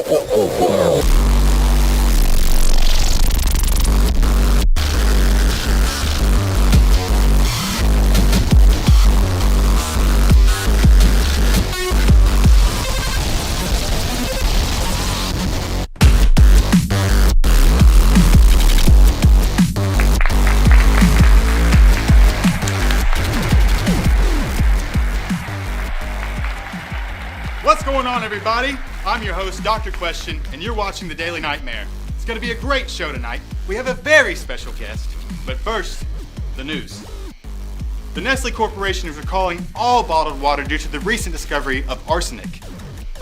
What's going on, everybody? I'm your host, Dr. Question, and you're watching The Daily Nightmare. It's going to be a great show tonight. We have a very special guest. But first, the news. The Nestle Corporation is recalling all bottled water due to the recent discovery of arsenic.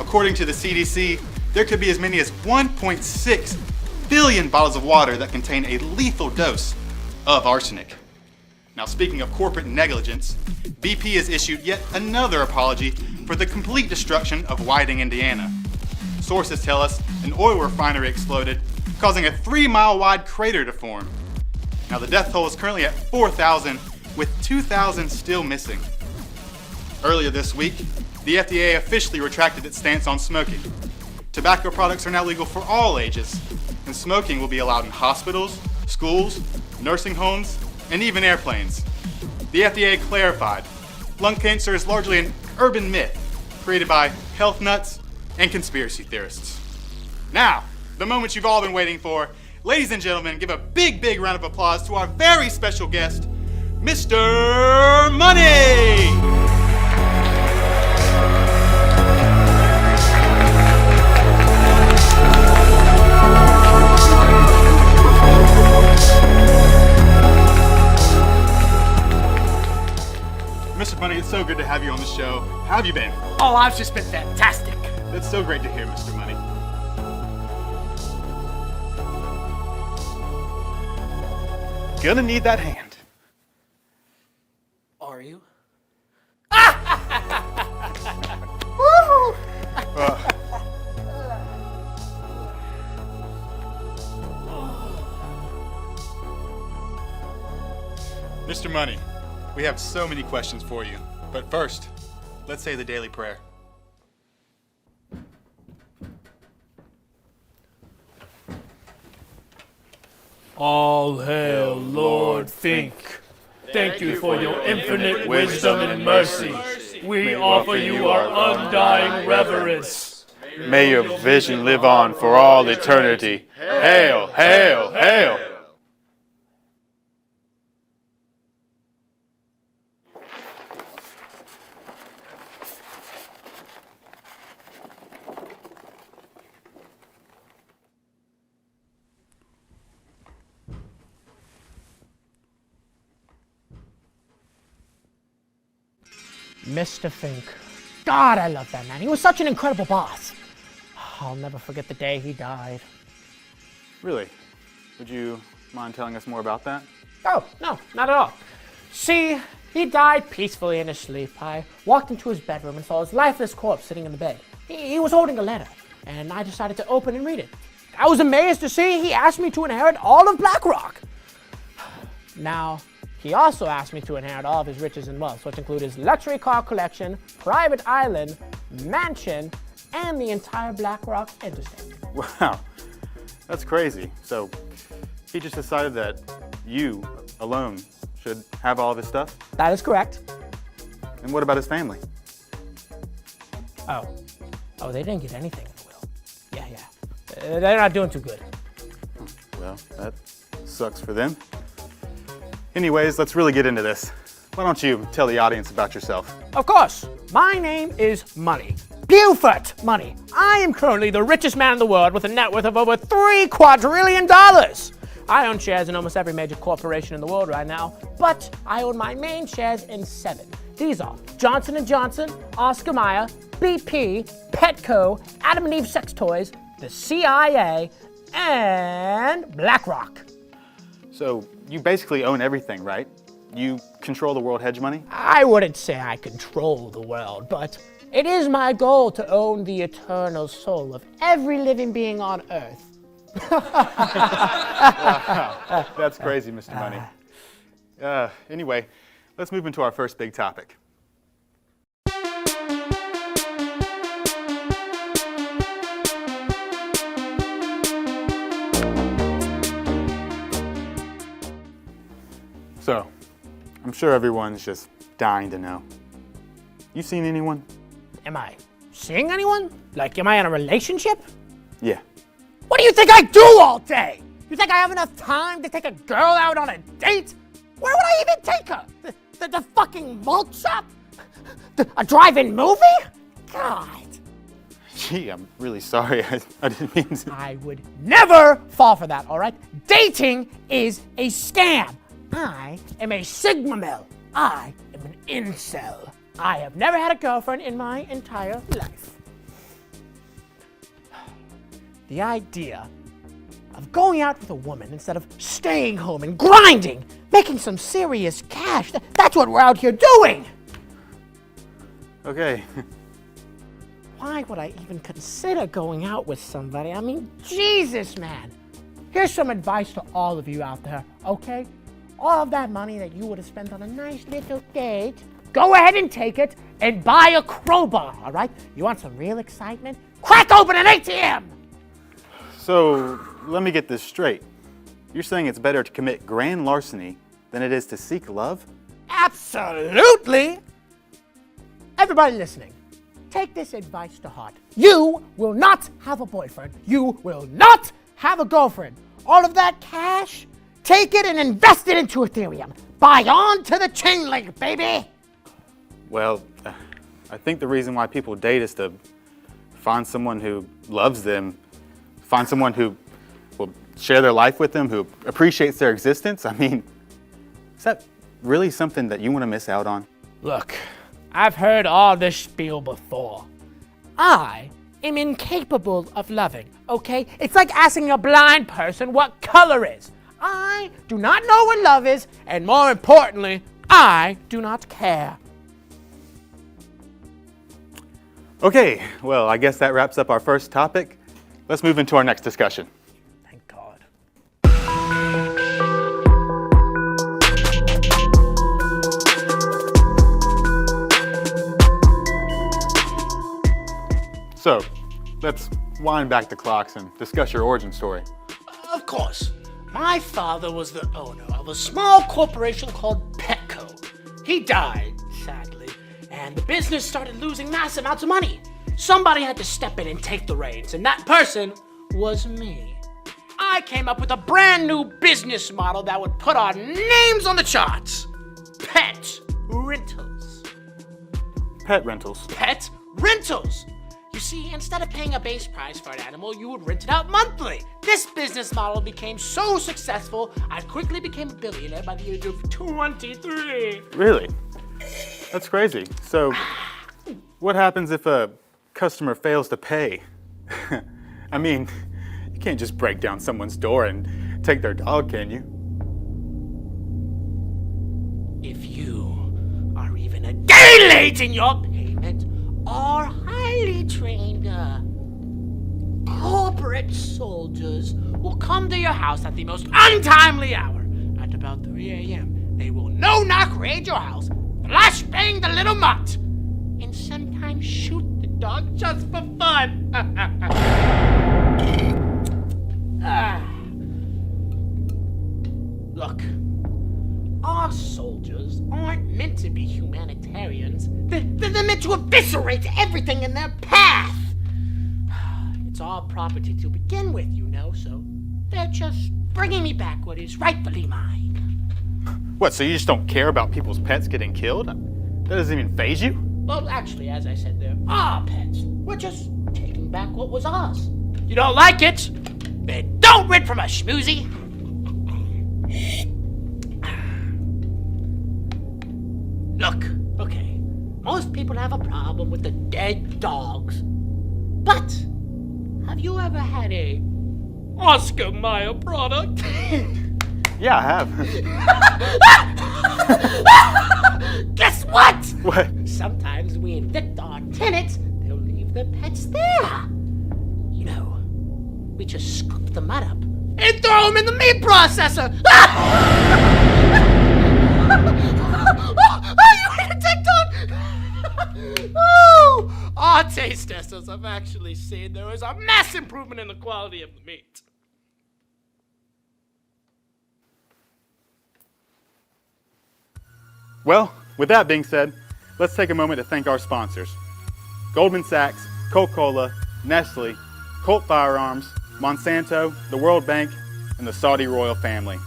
According to the CDC, there could be as many as 1.6 billion bottles of water that contain a lethal dose of arsenic. Now, speaking of corporate negligence, BP has issued yet another apology for the complete destruction of Whiting, Indiana. Sources tell us an oil refinery exploded, causing a 3-mile wide crater to form. Now, the death toll is currently at 4,000, with 2,000 still missing. Earlier this week, the FDA officially retracted its stance on smoking. Tobacco products are now legal for all ages, and smoking will be allowed in hospitals, schools, nursing homes, and even airplanes. The FDA clarified, lung cancer is largely an urban myth created by health nuts and conspiracy theorists. Now, the moment you've all been waiting for. Ladies and gentlemen, give a big, big round of applause to our very special guest, Mr. Money! Mr. Money, it's so good to have you on the show. How have you been? Oh, I've just been fantastic. That's so great to hear, Mr. Money. Gonna need that hand. Are you? Mr. Money, we have so many questions for you. But first, let's say the daily prayer. All hail, Lord Fink. Thank you for your infinite wisdom and mercy. We offer you our undying reverence. May your vision live on for all eternity. Hail, hail, hail! Mr. Fink. God, I love that man. He was such an incredible boss. I'll never forget the day he died. Really? Would you mind telling us more about that? Oh, no, not at all. See, he died peacefully in his sleep. I walked into his bedroom and saw his lifeless corpse sitting in the bed. He was holding a letter, and I decided to open and read it. I was amazed to see he asked me to inherit all of BlackRock. Now, he also asked me to inherit all of his riches and wealth, which include his luxury car collection, private island, mansion, and the entire BlackRock interstate. Wow, that's crazy. So he just decided that you alone should have all of his stuff? That is correct. And what about his family? Oh, they didn't get anything in the will. Yeah. They're not doing too good. Well, that sucks for them. Anyways, let's really get into this. Why don't you tell the audience about yourself? Of course. My name is Money. Buford Money. I am currently the richest man in the world with a net worth of over $3 quadrillion. I own shares in almost every major corporation in the world right now, but I own my main shares in 7. These are Johnson & Johnson, Oscar Mayer, BP, Petco, Adam and Eve Sex Toys, the CIA, and BlackRock. So you basically own everything, right? You control the world hedge money? I wouldn't say I control the world, but it is my goal to own the eternal soul of every living being on Earth. Wow, that's crazy, Mr. Money. Anyway, let's move into our first big topic. sure everyone's just dying to know. You seen anyone? Am I seeing anyone? Like, am I in a relationship? Yeah. What do you think I do all day? You think I have enough time to take a girl out on a date? Where would I even take her? The fucking malt shop? A drive-in movie? God. Gee, I'm really sorry. I didn't mean to. I would never fall for that, all right? Dating is a scam. I am a Sigma male. I am an incel. I have never had a girlfriend in my entire life. The idea of going out with a woman instead of staying home and grinding, making some serious cash, that's what we're out here doing. Okay. Why would I even consider going out with somebody? I mean, Jesus, man. Here's some advice to all of you out there, okay? All of that money that you would have spent on a nice little date, go ahead and take it and buy a crowbar, all right? You want some real excitement? Crack open an ATM! So, let me get this straight. You're saying it's better to commit grand larceny than it is to seek love? Absolutely! Everybody listening, take this advice to heart. You will not have a boyfriend. You will not have a girlfriend. All of that cash, take it and invest it into Ethereum. Buy on to the chain link, baby! Well, I think the reason why people date is to find someone who loves them, find someone who will share their life with them, who appreciates their existence. I mean, is that really something that you want to miss out on? Look, I've heard all this spiel before. I am incapable of loving, okay? It's like asking a blind person what color is. I do not know what love is, and more importantly, I do not care. Okay, well, I guess that wraps up our first topic. Let's move into our next discussion. Thank God. So, let's wind back the clocks and discuss your origin story. Of course. My father was the owner of a small corporation called Petco. He died, sadly, and the business started losing massive amounts of money. Somebody had to step in and take the reins, and that person was me. I came up with a brand new business model that would put our names on the charts. Pet rentals. Pet rentals. Pet rentals. You see, instead of paying a base price for an animal, you would rent it out monthly. This business model became so successful, I quickly became a billionaire by the age of 23. Really? That's crazy. So, what happens if a customer fails to pay? I mean, you can't just break down someone's door and take their dog, can you? If you are even a day late in your payment, our highly trained corporate soldiers will come to your house at the most untimely hour. At about 3 a.m., they will no-knock raid your house, flashbang the little mutt, and sometimes shoot the dog just for fun. Look, our soldiers aren't meant to be humanitarians. They're meant to eviscerate everything in their path. It's our property to begin with, you know, so they're just bringing me back what is rightfully mine. What, so you just don't care about people's pets getting killed? That doesn't even faze you? Well, actually, as I said, they're our pets. We're just taking back what was ours. You don't like it? Then don't rent from us, schmoozy. Look, okay, most people have a problem with the dead dogs. But have you ever had a Oscar Mayer product? Yeah, I have. Guess what? What? Sometimes we evict our tenants, they'll leave their pets there. You know, we just scoop the mud up and throw them in the meat processor. Oh, you ate a TikTok? Oh, our taste testers have actually seen there is a mass improvement in the quality of the meat. Well, with that being said, let's take a moment to thank our sponsors. Goldman Sachs, Coca-Cola, Nestle, Colt Firearms, Monsanto, the World Bank, and the Saudi royal family.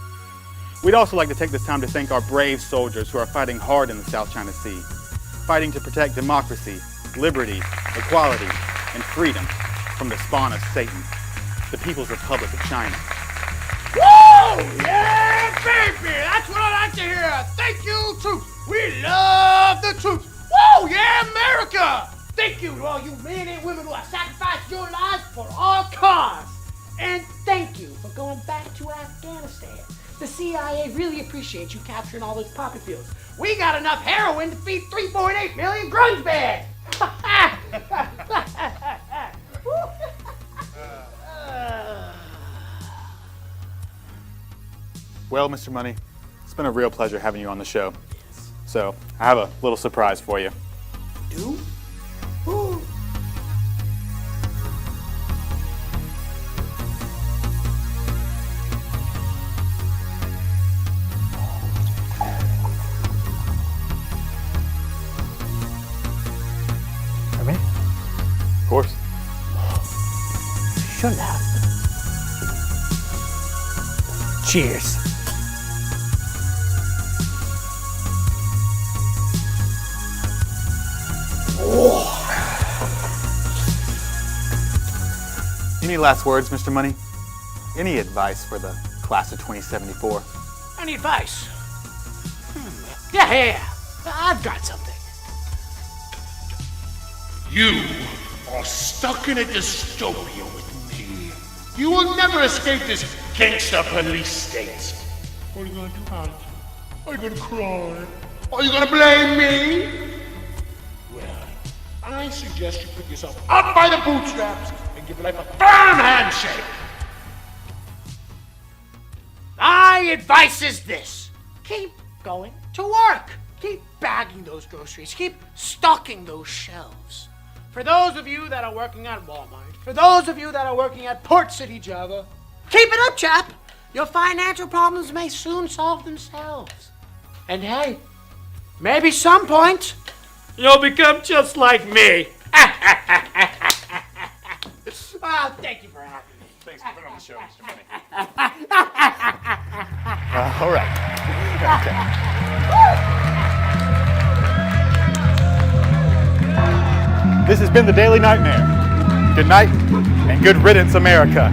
We'd also like to take this time to thank our brave soldiers who are fighting hard in the South China Sea, fighting to protect democracy, liberty, equality, and freedom from the spawn of Satan, the People's Republic of China. Woo! Yeah, baby! That's what I like to hear! Thank you, troops! We love the troops! Woo! Yeah, America! Thank you to all you men and women who have sacrificed your lives for our cause! And thank you for going back to Afghanistan. The CIA really appreciates you capturing all those poppy fields. We got enough heroin to feed 3.8 million grunge bags! Well, Mr. Money, it's been a real pleasure having you on the show. So, I have a little surprise for you. Do? Ooh. Ready? Of course. Shouldn't have. Cheers. Any last words, Mr. Money? Any advice for the class of 2074? Any advice? Yeah. I've got something. You are stuck in a dystopia with me. You will never escape this gangster police state. What are you gonna do about it? Are you gonna cry? Are you gonna blame me? Well, I suggest you pick yourself up by the bootstraps and give life a firm handshake. My advice is this. Keep going to work. Keep bagging those groceries. Keep stocking those shelves. For those of you that are working at Walmart, for those of you that are working at Port City, Java, keep it up, chap. Your financial problems may soon solve themselves. And hey, maybe some point, you'll become just like me. Oh, thank you for having me. Thanks for being on the show, Mr. Money. All right. Okay. This has been the Daily Nightmare. Good night and good riddance, America.